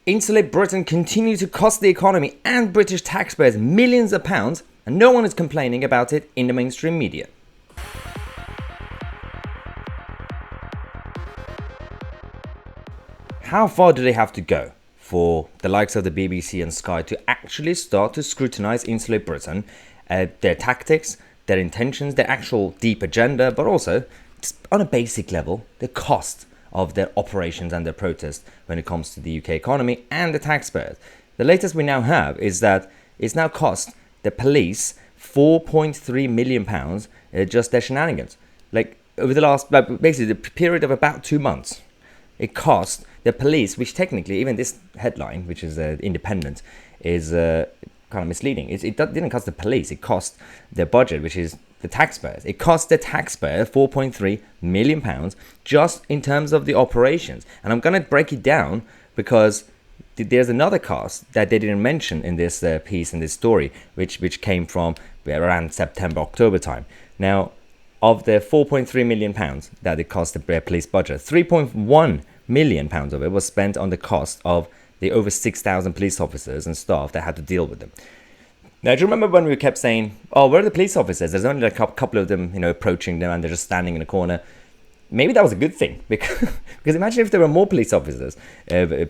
Insulate Britain continue to cost the economy and British taxpayers millions of pounds, and no one is complaining about it in the mainstream media. How far do they have to go for the likes of the BBC and Sky to actually start to scrutinise Insulate Britain, their tactics, their intentions, their actual deep agenda, but also, on a basic level, the cost of their operations and their protests when it comes to the UK economy and the taxpayers? The latest we now have is that it's now cost the police £4.3 million just their shenanigans. Like, over the last, basically the period of about 2 months, it cost the police, which technically, even this headline, which is independent, is kind of misleading. It didn't cost the police, it cost their budget, which is the taxpayers. It cost the taxpayer £4.3 million just in terms of the operations. And I'm going to break it down because there's another cost that they didn't mention in this piece, in this story, which came from around September, October time. Now, of the £4.3 million that it cost the police budget, £3.1 million of it was spent on the cost of the over 6,000 police officers and staff that had to deal with them. Now, do you remember when we kept saying, oh, where are the police officers? There's only like a couple of them, approaching them and they're just standing in a corner. Maybe that was a good thing because imagine if there were more police officers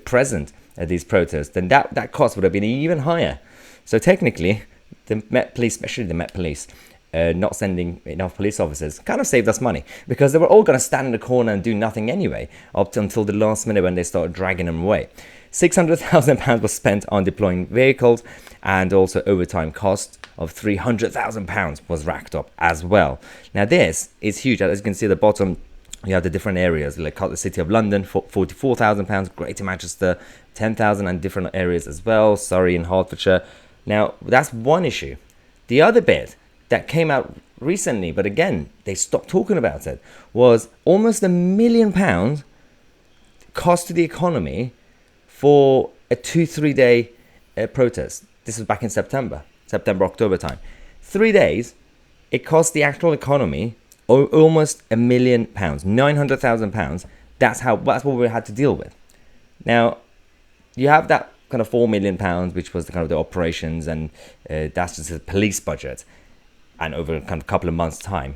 present at these protests, then that cost would have been even higher. So technically, the Met Police, especially the Met Police, not sending enough police officers kind of saved us money because they were all going to stand in the corner and do nothing anyway up until the last minute when they started dragging them away. £600,000 was spent on deploying vehicles, and also overtime cost of £300,000 was racked up as well. Now this is huge. As you can see at the bottom, you have the different areas, like the City of London, £44,000, Greater Manchester, £10,000, and different areas as well, Surrey and Hertfordshire. Now that's one issue. The other bit that came out recently, but again, they stopped talking about it, was almost £1 million cost to the economy for a 2-3 day protest. This was back in September, October time. 3 days, it cost the actual economy almost £1 million, £900,000. That's what we had to deal with. Now, you have that kind of £4 million, which was the kind of the operations, and that's just the police budget. And over kind of a couple of months' time,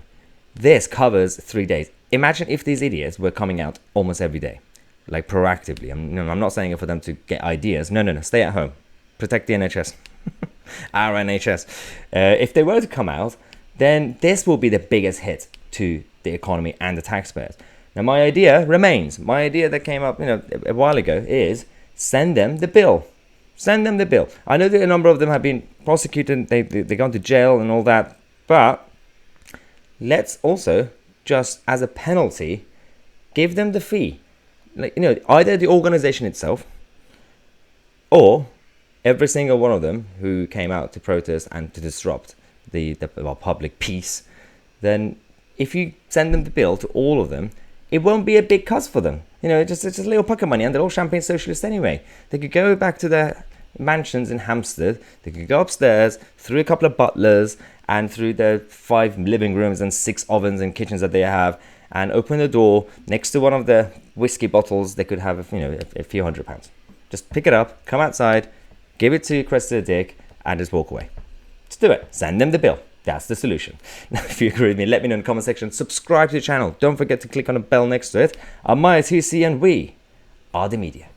this covers 3 days. Imagine if these idiots were coming out almost every day, like proactively. I'm not saying it for them to get ideas. No. Stay at home. Protect the NHS. Our NHS. If they were to come out, then this will be the biggest hit to the economy and the taxpayers. Now, my idea remains. My idea that came up, a while ago is send them the bill. Send them the bill. I know that a number of them have been prosecuted. They've gone to jail and all that. But let's also, just as a penalty, give them the fee. Either the organization itself or every single one of them who came out to protest and to disrupt the public peace. Then if you send them the bill to all of them, it won't be a big cost for them. It's just a little pocket money, and they're all champagne socialists anyway. They could go back to their mansions in Hampstead. They could go upstairs through a couple of butlers and through the 5 living rooms and 6 ovens and kitchens that they have, and open the door next to one of the whiskey bottles. They could have a few £100. Just pick it up, come outside, give it to Cressida Dick, and just walk away. Just do it. Send them the bill. That's the solution. Now, if you agree with me, let me know in the comment section. Subscribe to the channel. Don't forget to click on the bell next to it. I'm Tousi, and we are the media.